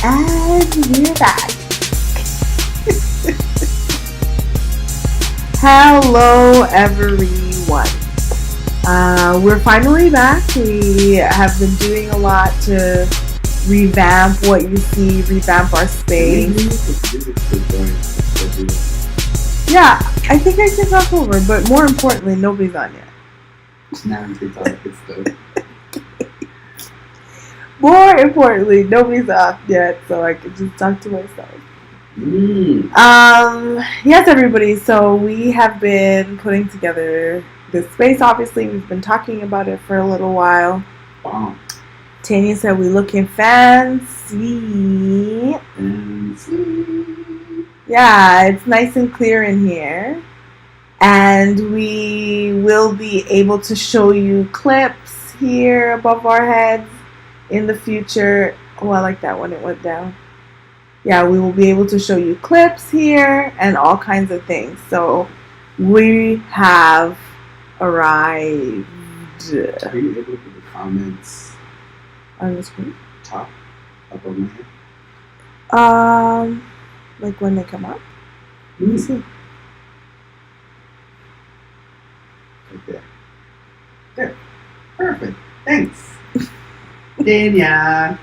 And we're back. Hello, everyone. We're finally back. We have been doing a lot to revamp what you see, revamp our space. Yeah, I think I can talk over, but more importantly, nobody's on yet. Now I'm TikTok, it's dope. More importantly, nobody's off yet, so I can just talk to myself. Yes, everybody. So we have been putting together this space. Obviously, we've been talking about it for a little while. Wow. Tanya said we looking fancy. Yeah, it's nice and clear in here. And we will be able to show you clips here above our heads in the future. Oh, I like that when it went down. Yeah, we will be able to show you clips here and all kinds of things. So we have arrived. Are you able to put the comments on the screen? Top up on my head? Like when they come up? Let me see. Right there. There. Perfect. Thanks. Dania.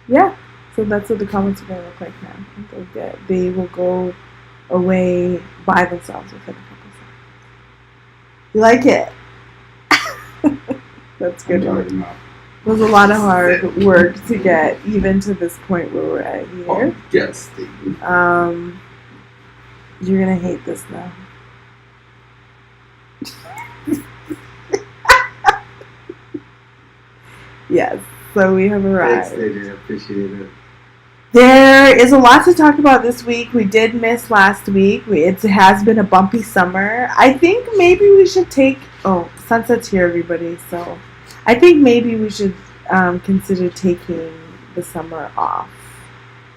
Yeah. So that's what the comments are going to look like now. They will go away by themselves within a couple of seconds. You like it? That's good. It was a lot of hard work to get even to this point where we're at here. Yes. You're going to hate this now. Yes, so we have arrived. Thanks, Adrian. I appreciate it. There is a lot to talk about this week. We did miss last week. It has been a bumpy summer. I think maybe we should take... Oh, sunset's here, everybody. So I think maybe we should consider taking the summer off.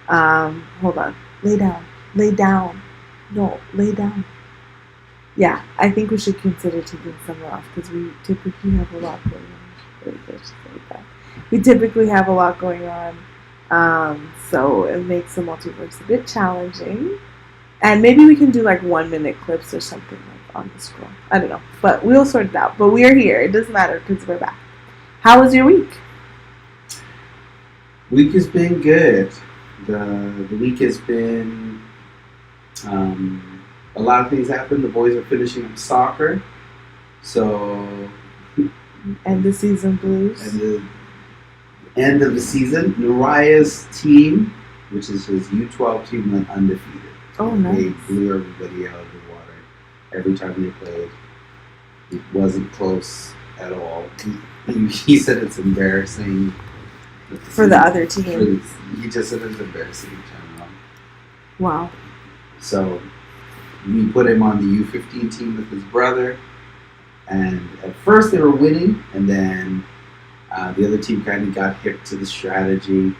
Hold on. Lay down. Lay down. No, lay down. Yeah, I think we should consider taking summer off because we typically have a lot going on. We typically have a lot going on. So it makes the multiverse a bit challenging. And maybe we can do like 1-minute clips or something like on the scroll. I don't know. But we'll sort it out. But we are here. It doesn't matter because we're back. How was your week? Week has been good. The week has been a lot of things happened. The boys are finishing up soccer. So end the season blues. And the end of the season, Naraya's team, which is his U12 team, went undefeated. Oh, nice. They blew everybody out of the water every time they played. It wasn't close at all. He said it's embarrassing. For the other team. He just said it's embarrassing in general. Wow. So we put him on the U15 team with his brother. And at first they were winning, and then the other team kind of got hip to the strategy.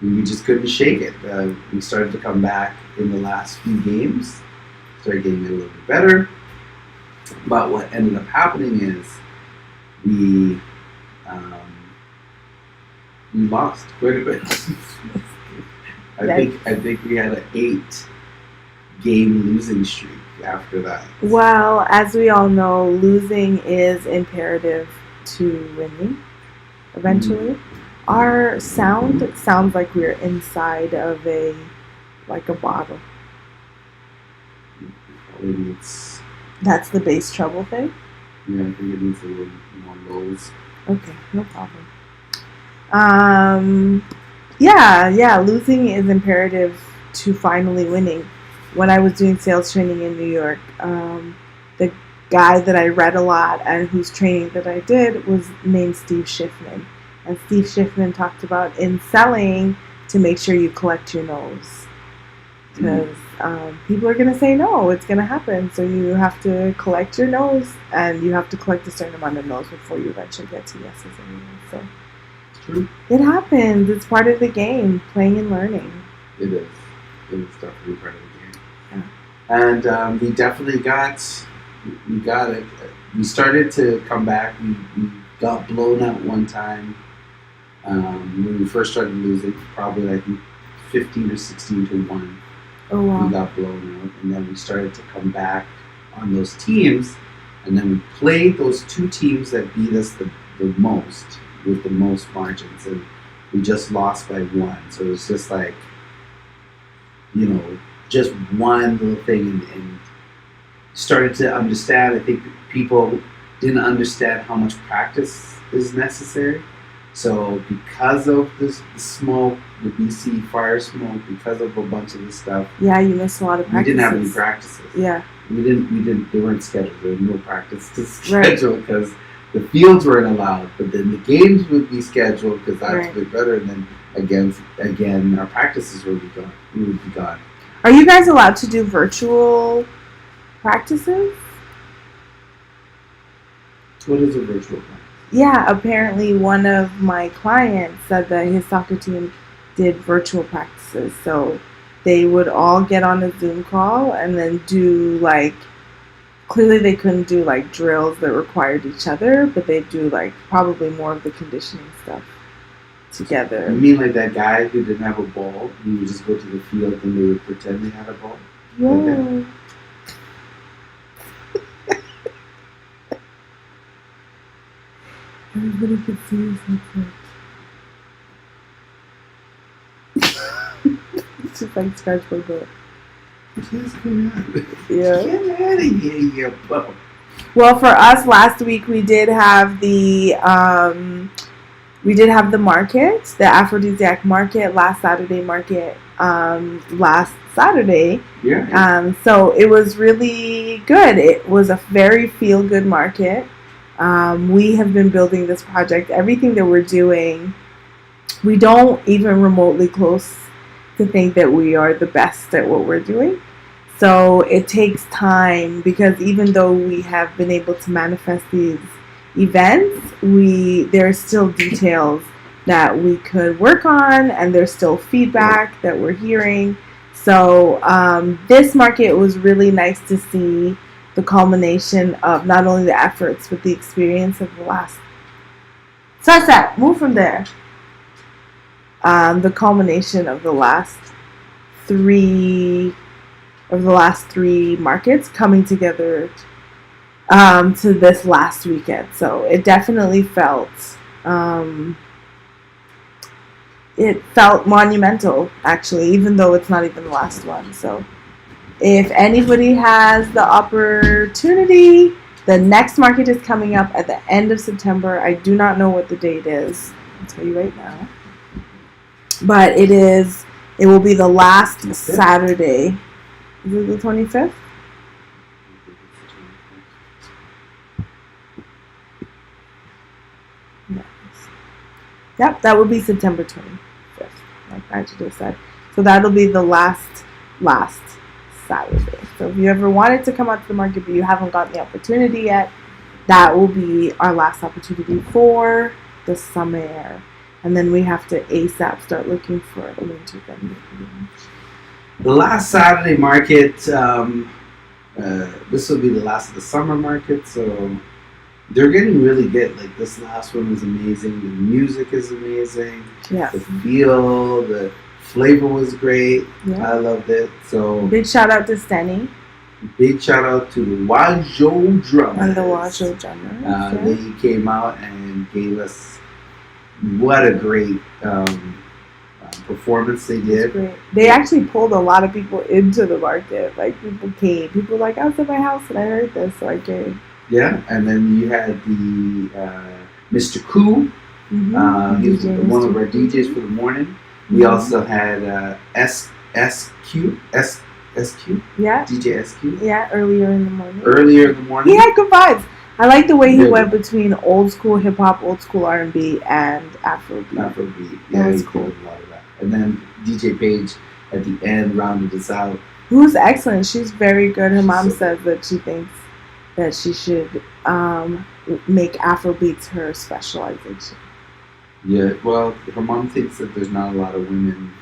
We just couldn't shake it. We started to come back in the last few games, started getting a little bit better. But what ended up happening is we lost quite a bit. I think we had an 8-game losing streak after that. Well, as we all know, losing is imperative to winning eventually. Our sound sounds like we're inside of a bottle. That's the bass treble thing? Yeah, I think it needs a little more lows. Okay, no problem. Yeah, losing is imperative to finally winning. When I was doing sales training in New York, the guy that I read a lot and whose training that I did was named Steve Schiffman. And Steve Schiffman talked about in selling to make sure you collect your no's. Because people are going to say no, it's going to happen. So you have to collect your no's, and you have to collect a certain amount of no's before you eventually get to yeses anyway. So True. It happens. It's part of the game, playing and learning. It is. It is definitely part of the game. Yeah. And we definitely got it. We started to come back. We got blown out one time. When we first started losing, probably I think 15 or 16 to 1. Oh, wow. We got blown out, and then we started to come back on those teams, and then we played those two teams that beat us the most, with the most margins, and we just lost by 1. So it was just like, just one little thing, and started to understand. I think people didn't understand how much practice is necessary. So because of the smoke, the BC fire smoke, because of a bunch of this stuff, yeah, you missed a lot of practices. We didn't have any practices. Yeah, we didn't. They weren't scheduled. There was no practice to schedule because the fields weren't allowed. But then the games would be scheduled because that's a bit better. And then again, our practices would be gone. We would be gone. Are you guys allowed to do virtual practices? What is a virtual practice? Yeah, apparently one of my clients said that his soccer team did virtual practices. So they would all get on a Zoom call and then do clearly they couldn't do drills that required each other, but they'd do probably more of the conditioning stuff together. You mean like that guy who didn't have a ball? He would just go to the field and they would pretend they had a ball? Yeah. Everybody could see us it's just like scratch my butt. Yeah. Get out of here, you bum. Well, for us last week we did have the market, the aphrodisiac market, last Saturday market, last Saturday. Yeah. So it was really good. It was a very feel-good market. We have been building this project. Everything that we're doing, we don't even remotely close to think that we are the best at what we're doing. So it takes time, because even though we have been able to manifest these events, there are still details that we could work on, and there's still feedback that we're hearing. So this market was really nice to see the culmination of not only the efforts, but the experience of the last... Sunset, move from there. The culmination of the last three markets coming together to this last weekend. So it definitely felt monumental, actually, even though it's not even the last one. So if anybody has the opportunity, the next market is coming up at the end of September. I do not know what the date is. I'll tell you right now. But it will be the last Saturday. Is it the 25th? Yes. Yep, that will be September 25th, like I just said. So that'll be the last Saturday. So if you ever wanted to come out to the market but you haven't gotten the opportunity yet, that will be our last opportunity for the summer. And then we have to ASAP start looking for a winter venue pretty much. The last Saturday market, this will be the last of the summer market, so they're getting really good. Like, this last one was amazing. The music is amazing. Yeah. The feel, the flavor was great. Yeah. I loved it. So big shout out to Stenny. Big shout out to the Wajo Drummers. And the Wajo Drummers. They came out and gave us what a great performance they did. Great. They actually pulled a lot of people into the market. Like, people came. People were like, I was at my house and I heard this, so I came. Yeah, and then you had the Mr. Koo. He was one of our DJs for the morning. Mm-hmm. We also had SQ. Yeah. DJ SQ. Yeah, earlier in the morning. He had good vibes. I like the way he went between old school hip hop, old school R&B, and Afrobeat. Yeah, that was he cool. did a lot of that. And then DJ Paige at the end rounded us out. Who's excellent. She's very good. Her mom says that she thinks that she should make Afrobeats her specialization. Yeah, well, her mom thinks that there's not a lot of women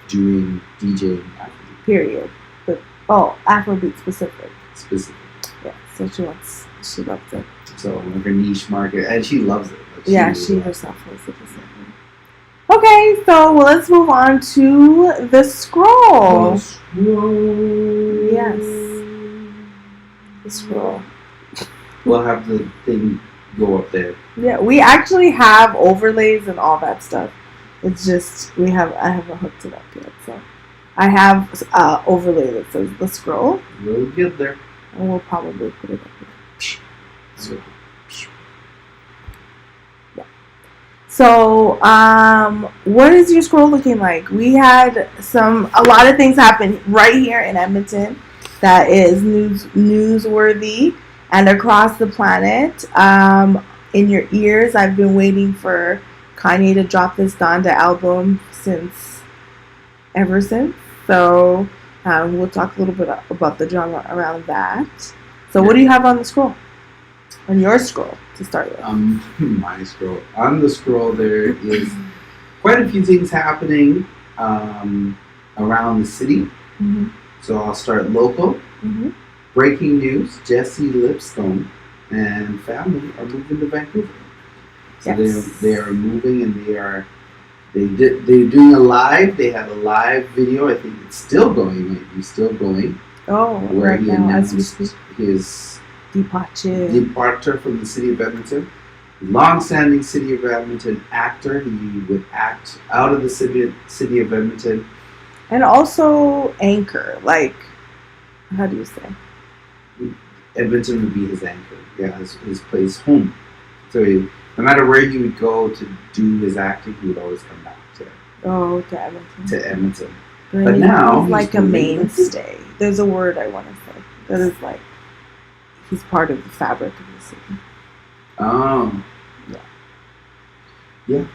doing DJing Afrobeat. Period. But Afrobeat specific. Yeah, so she loves it. So her niche market, and she loves it. Like, she herself loves it. Okay, so let's move on to the scroll. Yes. The scroll. We'll have the thing go up there. Yeah, we actually have overlays and all that stuff. It's just I haven't hooked it up yet, so I have overlay that says the scroll. We'll get there. And we'll probably put it up here. Yeah. So, what is your scroll looking like? We had a lot of things happen right here in Edmonton that is newsworthy and across the planet. In your ears, I've been waiting for Kanye to drop this Donda album ever since. So we'll talk a little bit about the drama around that. So what do you have on the scroll? On your scroll to start with. My scroll. On the scroll, there is quite a few things happening around the city. Mm-hmm. So I'll start local. Mm-hmm. Breaking news: Jesse Lipscombe and family are moving to Vancouver. So yes. they are moving, and they're doing a live. They have a live video. I think it's still going. Might be still going. Oh, where right he now announced as we speak. His departure from the city of Edmonton. Long-standing city of Edmonton actor. He would act out of the city of Edmonton. And also anchor, like, how do you say? Edmonton would be his anchor. Yeah, his place home. So no matter where he would go to do his acting, he would always come back to Edmonton. But now he's like a mainstay. There's a word I want to say that is like he's part of the fabric of the city. Oh. Yeah. Yeah.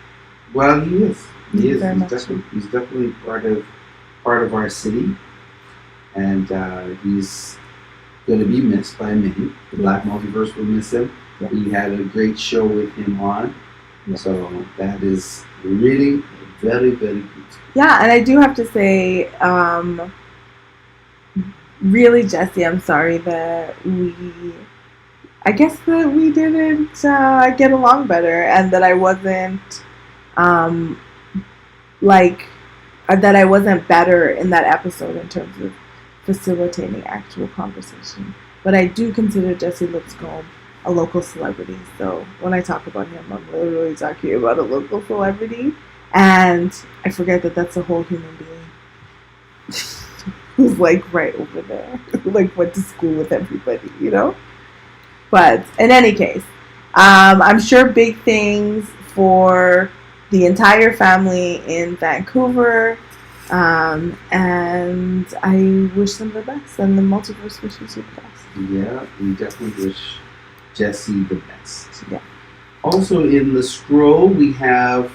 Well, he is. He's definitely part of our city, and he's going to be missed by many. The Black Multiverse will miss him. Yeah. We had a great show with him on, so that is really very, very good. Yeah, and I do have to say, really, Jesse, I'm sorry that we didn't get along better, and that I wasn't that I wasn't better in that episode in terms of facilitating actual conversation. But I do consider Jesse Lipscombe a local celebrity. So when I talk about him, I'm literally talking about a local celebrity. And I forget that that's a whole human being who's like right over there, who like went to school with everybody, you know? But in any case, I'm sure big things for the entire family in Vancouver. And I wish them the best, and the multiverse wishes you the best. Yeah, we definitely wish Jesse the best. Yeah. Also in the scroll, we have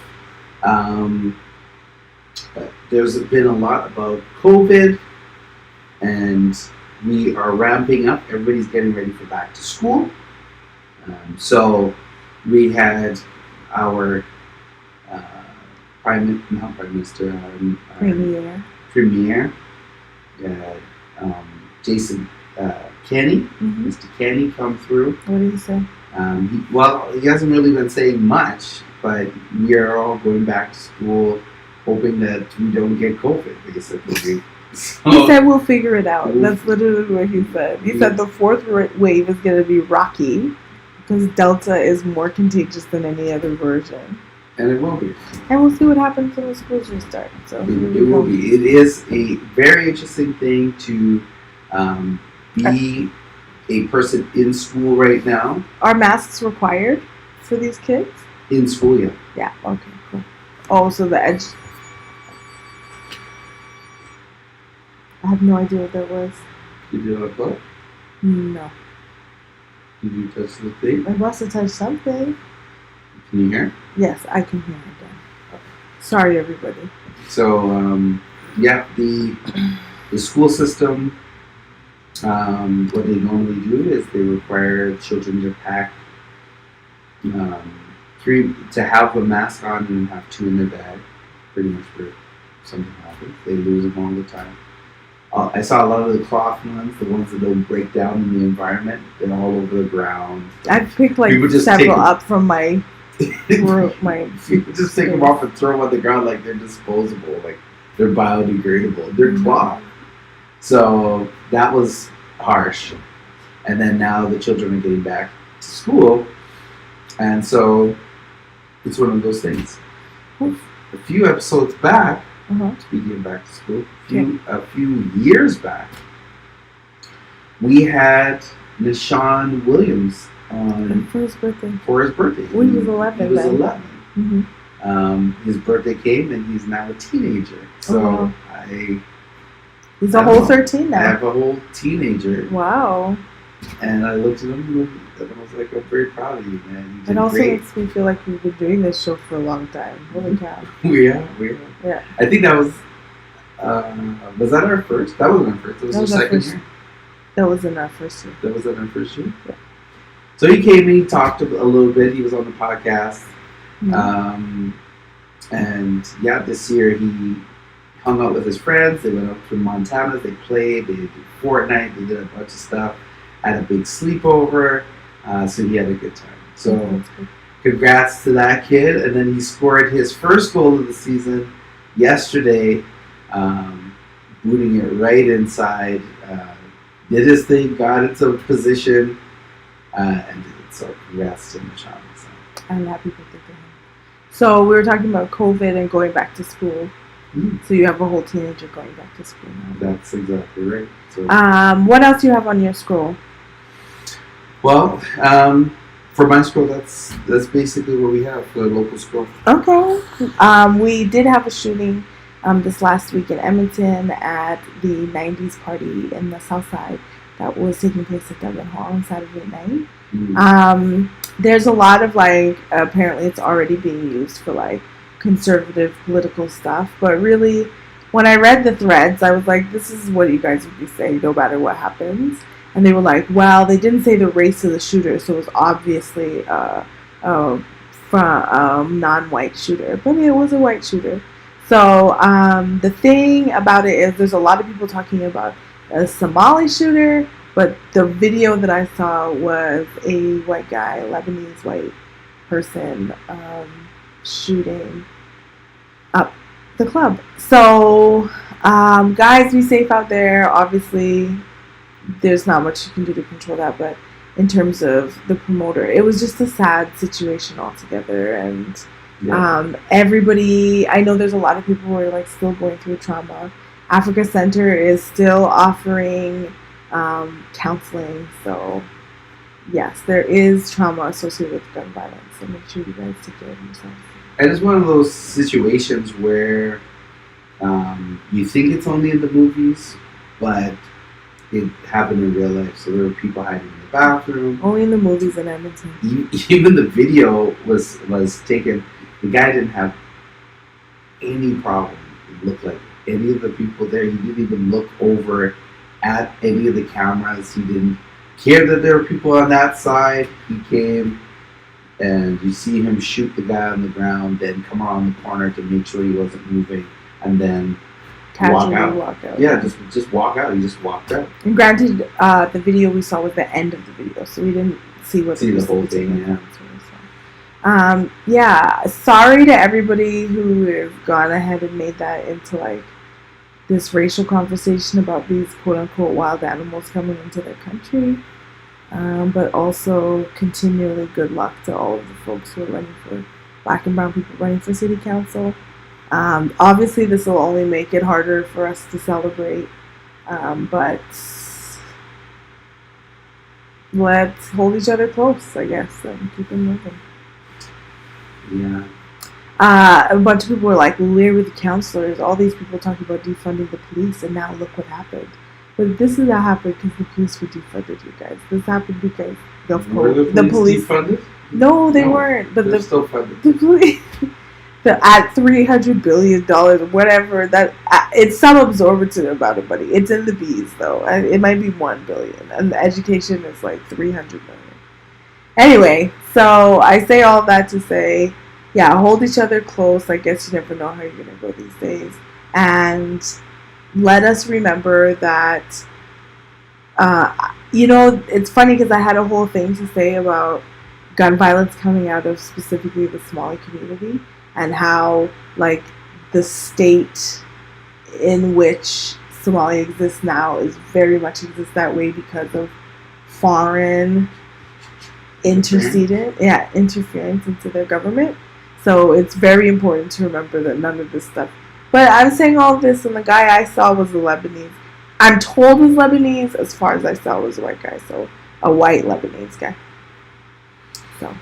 there's been a lot about COVID, and we are ramping up. Everybody's getting ready for back to school. So we had our Premier, Jason Kenny, Mm-hmm. Mr. Kenny, come through. What did he say? He hasn't really been saying much, but we are all going back to school hoping that we don't get COVID, basically. So, he said we'll figure it out. That's literally what he said. He said the fourth wave is going to be rocky because Delta is more contagious than any other version. And it will be. And we'll see what happens when the schools restart. So it will be. It is a very interesting thing to be a person in school right now. Are masks required for these kids? In school, yeah. Yeah, okay, cool. Oh, so the edge. I have no idea what that was. Did you have what? No. Did you touch the thing? I must have touched something. Can you hear? Yes, I can hear it again. Sorry, everybody. So, the school system, what they normally do is they require children to pack to have a mask on and have 2 in their bag, pretty much for something happens. They lose them all the time. I saw a lot of the cloth ones, the ones that don't break down in the environment. They're all over the ground. I picked like several up from my You just take them off and throw them on the ground like they're disposable, like they're biodegradable. They're cloth. So that was harsh. And then now the children are getting back to school, and so it's one of those things. A few episodes back, speaking of back to school, a few years back, we had Nishan Williams on for his birthday. Well, he was 11. He was 11. His birthday came, and he's now a teenager. So he's a whole 13 now. I have a whole teenager. Wow. And I looked at him and I was like, I'm very proud of you, man. It also makes me feel like we've been doing this show for a long time. Holy cow. We are. Yeah. I think that was that our first? That wasn't our first. It was our second year. That was in our first year. That was in our first year? Yeah. So he came and he talked a little bit. He was on the podcast. And yeah, this year he hung out with his friends. They went up to Montana. They played. They did Fortnite. They did a bunch of stuff. Had a big sleepover. So he had a good time. So congrats to that kid. And then he scored his first goal of the season yesterday, booting it right inside. Did his thing, got into position, and did it. So congrats to Nishan. And happy birthday to him. So we were talking about COVID and going back to school. So you have a whole teenager going back to school now. That's exactly right. So, what else do you have on your scroll? Well, for my scroll, that's basically what we have for the local scroll. Okay. We did have a shooting this last week in Edmonton at the 90s party in the South Side that was taking place at Duggan Hall on Saturday night. There's a lot of apparently it's already being used for conservative political stuff, but really when I read the threads I was like, this is what you guys would be saying no matter what happens. And they were like, well, they didn't say the race of the shooter, so it was obviously from non-white shooter, but it was a white shooter. So the thing about it is there's a lot of people talking about a Somali shooter, but the video that I saw was a white guy, a Lebanese white person, shooting up the club. So guys, be safe out there. Obviously, there's not much you can do to control that, but in terms of the promoter, it was just a sad situation altogether. And everybody, I know there's a lot of people who are still going through trauma. Africa Center is still offering counseling. So yes, there is trauma associated with gun violence. So make sure you guys take care of yourselves. And it's one of those situations where you think it's only in the movies, but it happened in real life. So there were people hiding in the bathroom. Only in the movies in Edmonton. Even the video was taken. The guy didn't have any problem. It looked like any of the people there. He didn't even look over at any of the cameras. He didn't care that there were people on that side. He came, and you see him shoot the guy on the ground, then come around the corner to make sure he wasn't moving, and then walk out. Yeah, just walk out. He just walked out. And granted, the video we saw was the end of the video, so we didn't see the whole thing. Yeah. Sorry to everybody who has gone ahead and made that into this racial conversation about these quote unquote wild animals coming into their country. But also continually good luck to all of the folks who are running for Black and brown people running for city council. Obviously, this will only make it harder for us to celebrate, but let's hold each other close, I guess, and keep it moving. Yeah. A bunch of people were like, where were the counselors? All these people talking about defunding the police, and now look what happened. But this is not happened because the police were defunded, you guys. This happened because the police defunded? No, they weren't. But they're still funded. The police. At $300 billion, whatever, that it's some absorptive amount of money. It's in the B's though. It might be $1 billion, and the education is $300 million. Anyway, so I say all that to say, yeah, hold each other close. I guess you never know how you're gonna go these days, and let us remember that. It's funny because I had a whole thing to say about gun violence coming out of specifically the Somali community, and how like the state in which Somalia exists now is very much exists that way because of foreign interference into their government. So it's very important to remember that none of this stuff. But I'm saying all this, and the guy I saw was a Lebanese. I'm told was Lebanese. As far as I saw, was a white guy. So a white Lebanese guy. So.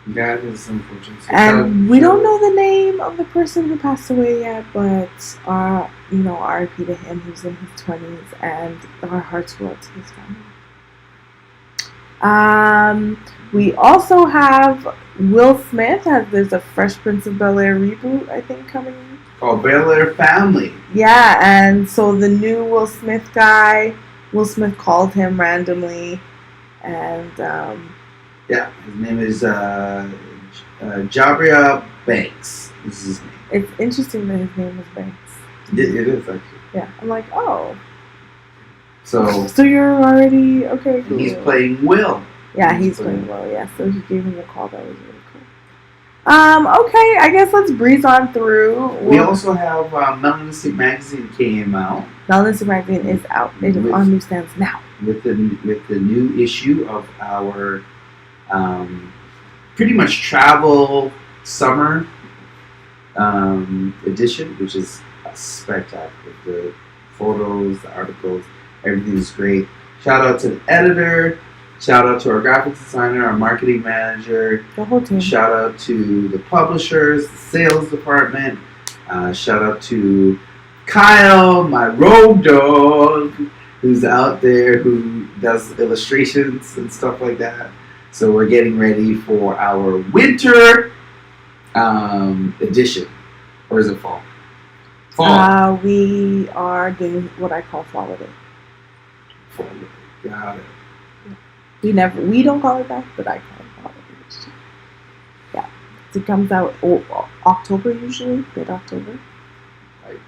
That is unfortunate. And we don't know the name of the person who passed away yet, but R.I.P. to him. He was in his 20s, and our hearts go out to his family. We also have Will Smith. There's a Fresh Prince of Bel-Air reboot, I think, coming. Called Bel-Air Family. Yeah, and so the new Will Smith guy, Will Smith called him randomly, and yeah, his name is Jabria Banks. This is his name. It's interesting that his name is Banks. It is, actually. Yeah, I'm like, oh. So you're already, okay, cool. He's playing Will. Yeah, he's playing Will, yeah. So he gave him a call. That was really cool. Okay, I guess let's breeze on through. We also have Melanistic Magazine came out. Melanistic Magazine is out. It is on newsstands now. With the new issue of our pretty much travel summer edition, which is spectacular. The photos, the articles, everything is great. Shout out to the editor. Shout out to our graphics designer, our marketing manager. The whole team. Shout out to the publishers, the sales department. Shout out to Kyle, my road dog, who's out there, who does illustrations and stuff like that. So we're getting ready for our winter edition. Or is it fall? Fall. We are doing what I call fall of it. Fall. Got it. We don't call it that, but I call it fall of it. Yeah. It comes out October usually, mid-October. Like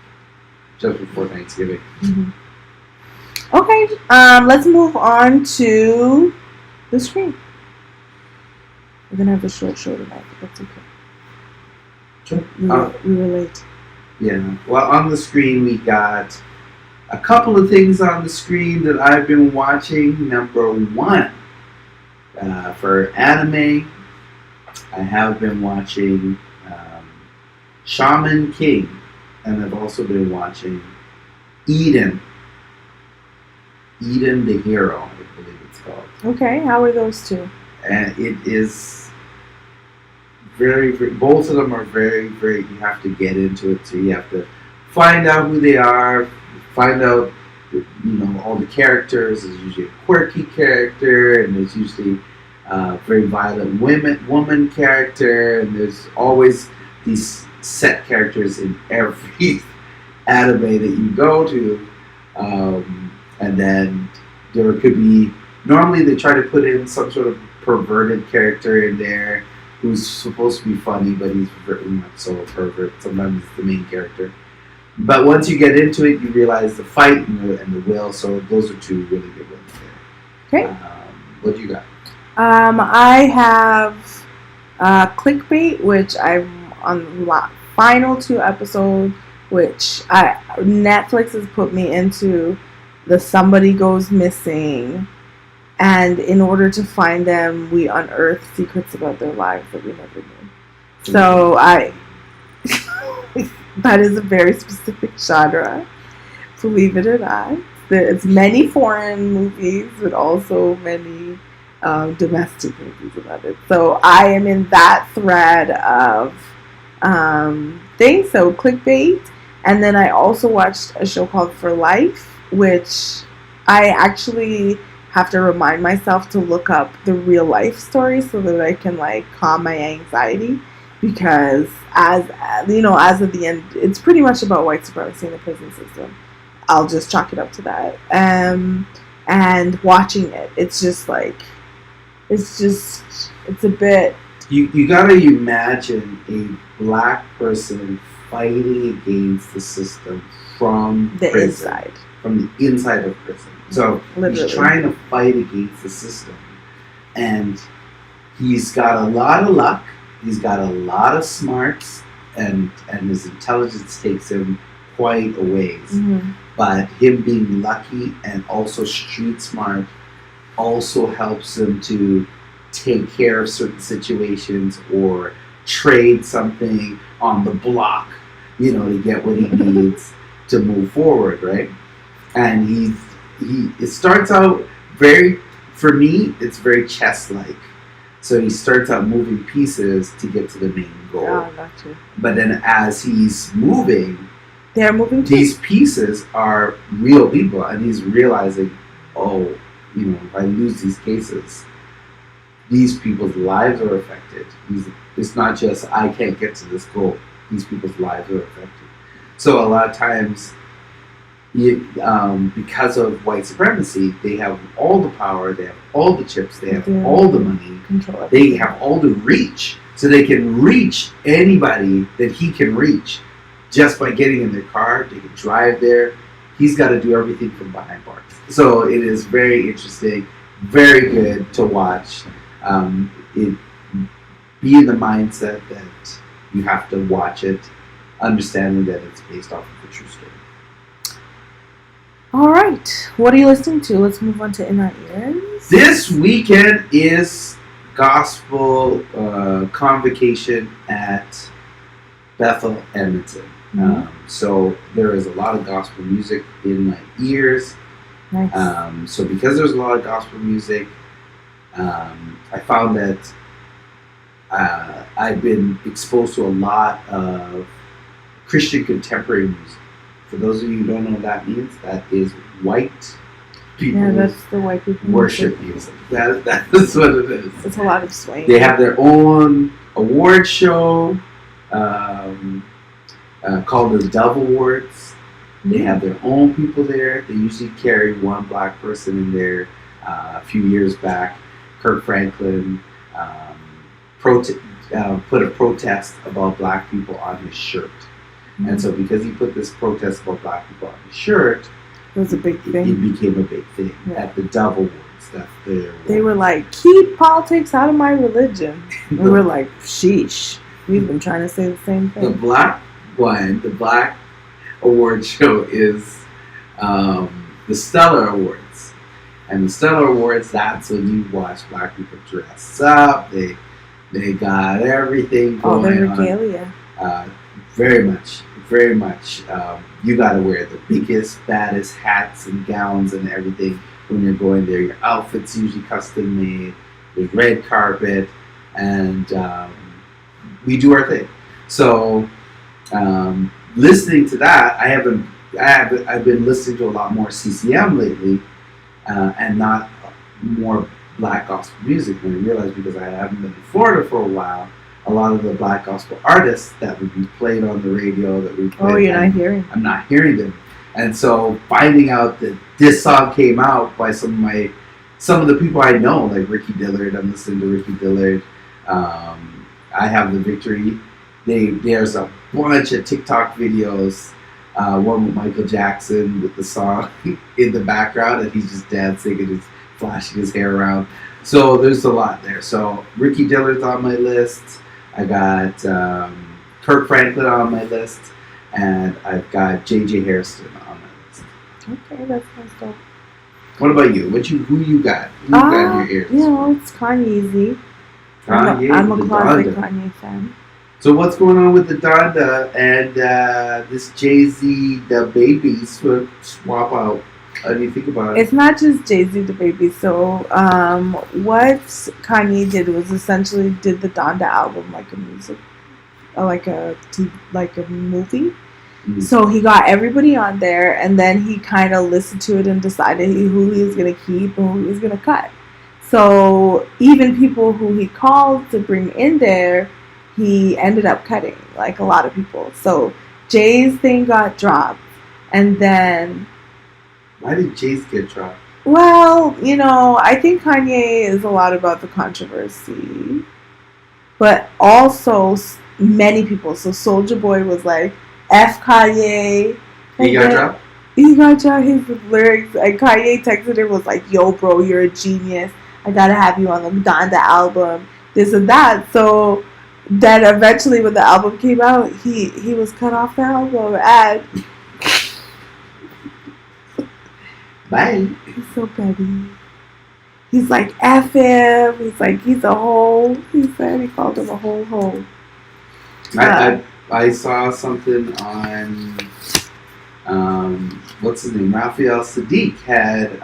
just before Thanksgiving. Mm-hmm. Okay, let's move on to the screen. We're going to have a short show tonight, but that's okay. Sure. We were late. Yeah. Well, on the screen, we got a couple of things on the screen that I've been watching. Number one, for anime, I have been watching Shaman King, and I've also been watching Eden the Hero, I believe it's called. Okay, how are those two? And it is very, very, both of them are very, very, you have to get into it, so you have to find out who they are, find out, all the characters. There's usually a quirky character, and there's usually a very violent woman character, and there's always these set characters in every anime that you go to. And then there could be, normally they try to put in some sort of perverted character in there who's supposed to be funny, but he's very much so a pervert. Sometimes it's the main character. But once you get into it, you realize the fight and the will. So those are two really good ones there. Okay. What do you got? I have Clickbait, which I'm on the final 2 episodes, which Netflix has put me into. The somebody goes missing, and in order to find them, we unearth secrets about their lives that we never knew. So that is a very specific genre, believe it or not. There's many foreign movies, but also many domestic movies about it. So I am in that thread of things. So Clickbait, and then I also watched a show called For Life, which I actually have to remind myself to look up the real life story so that I can calm my anxiety, because as of the end, it's pretty much about white supremacy in the prison system. I'll just chalk it up to that. And watching it, it's a bit. You gotta imagine a black person fighting against the system from the prison. inside. From the inside of prison. So Literally. He's trying to fight against the system. And he's got a lot of luck. He's got a lot of smarts, and his intelligence takes him quite a ways. Mm-hmm. But him being lucky and also street smart also helps him to take care of certain situations or trade something on the block, to get what he needs to move forward, right? And it starts out for me, it's very chess-like. So he starts out moving pieces to get to the main goal. Oh, gotcha. But then as he's moving, they're moving too. These pieces are real people, and he's realizing, if I lose these cases, these people's lives are affected. It's not just I can't get to this goal. These people's lives are affected. So a lot of times, because of white supremacy, they have all the power, they have all the chips, they have all the money, they have all the reach, so they can reach anybody that he can reach just by getting in their car. They can drive there. He's got to do everything from behind bars. So it is very interesting, very good to watch. Be in the mindset that you have to watch it, understanding that it's based off of a true story. All right. What are you listening to? Let's move on to In Our Ears. This weekend is Gospel Convocation at Bethel, Edmonton. Mm-hmm. So there is a lot of gospel music in my ears. Nice. So because there's a lot of gospel music, I found that I've been exposed to a lot of Christian contemporary music. For those of you who don't know what that means, that is white people. Yeah, that's the white people worship music. That is what it is. It's a lot of swing. They have their own award show called the Dove Awards. They have their own people there. They usually carry one black person in there. A few years back, Kirk Franklin put a protest about black people on his shirt. And so because he put this protest about black people on his shirt, it was a big thing. It became a big thing at the Dove Awards. They were like, keep politics out of my religion. And we were like, sheesh. We've been trying to say the same thing. The black award show is the Stellar Awards. And the Stellar Awards, that's when you watch black people dress up. They got everything going on. Oh, the regalia. Very much. You got to wear the biggest, baddest hats and gowns and everything when you're going there. Your outfit's usually custom made. There's red carpet, and we do our thing. So, listening to that, I've been listening to a lot more CCM lately, and not more black gospel music. When I realized, because I haven't been in Florida for a while, a lot of the black gospel artists that would be played on the radio that we played, I'm not hearing them. And so finding out that this song came out by some of the people I know, like Ricky Dillard. I'm listening to Ricky Dillard. I Have the Victory. There's a bunch of TikTok videos. One with Michael Jackson with the song in the background, and he's just dancing and he's flashing his hair around. So there's a lot there. So Ricky Dillard's on my list. I got Kirk Franklin on my list, and I've got J.J. Hairston on my list. Okay, that sounds dope. What about you? Who you got? Who you got in your ears? It's Kanye. Kanye, I'm a closet Kanye fan. So what's going on with the Donda and this Jay-Z the baby swap out? How do you think about it? It's not just Jay-Z the baby. So what Kanye did was essentially did the Donda album like a music, like a movie. Mm-hmm. So he got everybody on there, and then he kind of listened to it and decided who he was going to keep and who he was going to cut. So even people who he called to bring in there, he ended up cutting, like a lot of people. So Jay's thing got dropped, and then... Why did Jay's get dropped? Well, I think Kanye is a lot about the controversy. But also, many people. So Soulja Boy was like, F Kanye. He got dropped? He got dropped his lyrics. And Kanye texted him, was like, yo, bro, you're a genius. I gotta have you on the Donda album. this and that. So then eventually when the album came out, he was cut off the album, and Bye. he's so petty. He's like, F him. He's like, he's a hoe. He said he called him a hoe. I saw something on what's his name? Rafael Sadiq had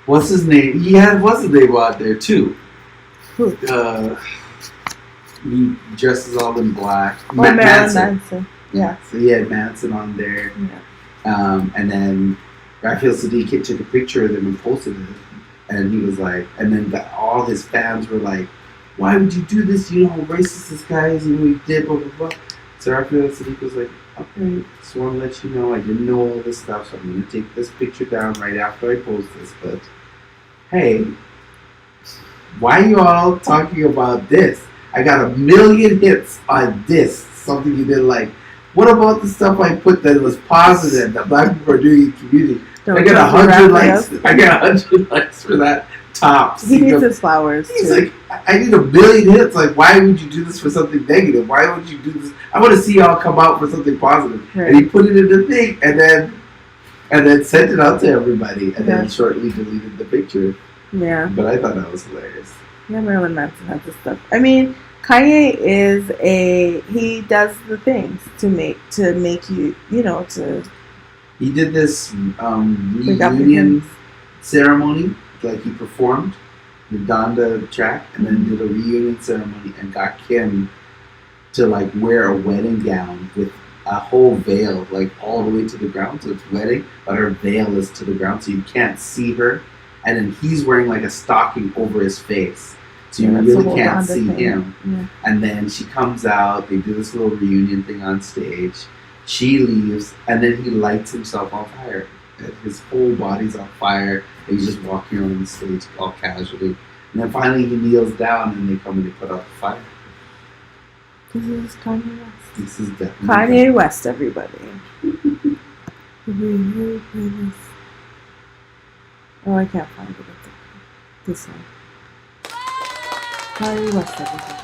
what's his name? He had what's his name out there too. Who? He dresses all in black. Marilyn Manson. Yeah. So he had Manson on there. Yeah. And then Rafael Sadiq took a picture of him and posted it. And he was like, and then all his fans were like, why would you do this? You know how racist this guy is and we did, blah, blah, blah. So Rafael Sadiq was like, okay, just want to let you know I didn't know all this stuff, so I'm going to take this picture down right after I post this. But, hey, why are you all talking about this? I got 1 million hits on this, something you didn't like. What about the stuff I put that was positive that black people are doing in the community? I got 100 likes. I got 100 likes for that. Tops. He needs his flowers. He's too. like, I need 1 million hits. Like, why would you do this for something negative? Why would you do this? I want to see y'all come out for something positive. Right. And he put it in the thing, and then sent it out to everybody, and then shortly deleted the picture. Yeah. But I thought that was hilarious. Yeah, Marilyn Manson has this stuff. I mean, Kanye he does the things to make you, to. He did this reunion ceremony. Like he performed the Donda track and then did a reunion ceremony and got Kim to like wear a wedding gown with a whole veil like all the way to the ground. So it's wedding, but her veil is to the ground so you can't see her. And then he's wearing like a stocking over his face. So you really can't see him. Yeah. And then she comes out, they do this little reunion thing on stage. She leaves and then he lights himself on fire. His whole body's on fire. And he's just walking around the stage all casually. And then finally he kneels down and they come and they put out the fire. This is Kanye West. This is definitely Kanye West, everybody. Oh, I can't find it. This one. Kanye West, everybody.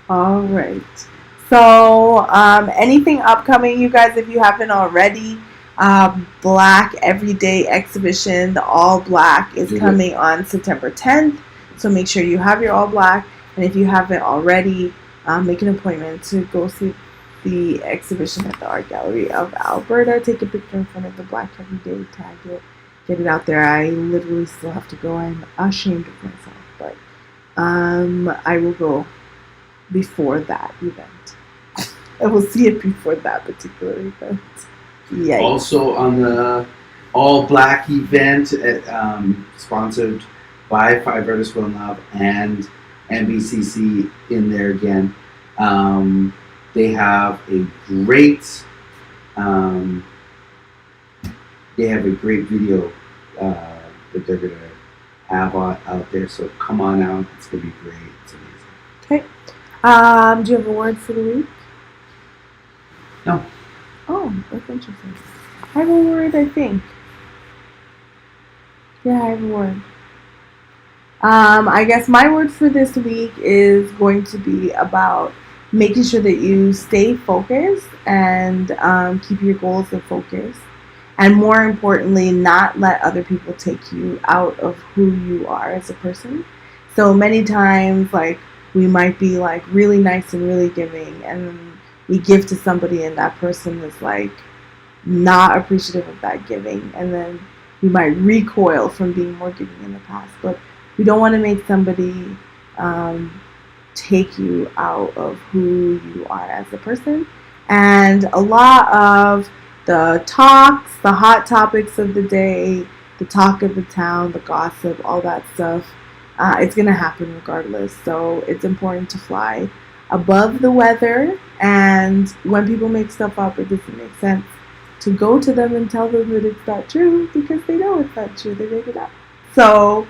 All right. So, anything upcoming, you guys, if you haven't already, Black Everyday Exhibition, the All Black, is coming on September 10th. So make sure you have your All Black. And if you haven't already, make an appointment to go see the exhibition at the Art Gallery of Alberta. Take a picture in front of the Black Everyday, tag it, get it out there. I literally still have to go. I'm ashamed of myself. But I will go before that event. I will see it before that particular event. Yikes. Also on the All Black event, sponsored by Five Artists One Love and NBCC in there again. They have a great video that they're gonna have out there. So come on out. It's gonna be great. It's amazing. Okay. Do you have a word for the week? No. Oh, that's interesting. I have a word, I think. Yeah, I have a word. I guess my word for this week is going to be about making sure that you stay focused and keep your goals in focus. And more importantly, not let other people take you out of who you are as a person. So many times, like, we might be like really nice and really giving, and we give to somebody and that person is like not appreciative of that giving, and then we might recoil from being more giving in the past. But we don't want to make somebody take you out of who you are as a person. And a lot of the talks, the hot topics of the day, the talk of the town, the gossip, all that stuff, it's going to happen regardless. So it's important to fly above the weather. And when people make stuff up, it doesn't make sense to go to them and tell them that it's not true, because they know it's not true. They make it up. So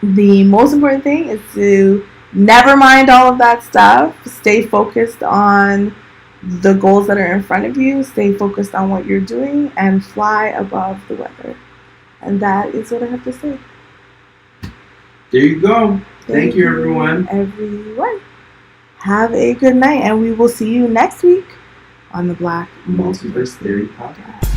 the most important thing is to never mind all of that stuff. Stay focused on the goals that are in front of you. Stay focused on what you're doing and fly above the weather. And that is what I have to say. There you go. Thank you, everyone. Everyone. Have a good night, and we will see you next week on the Black Multiverse Theory podcast.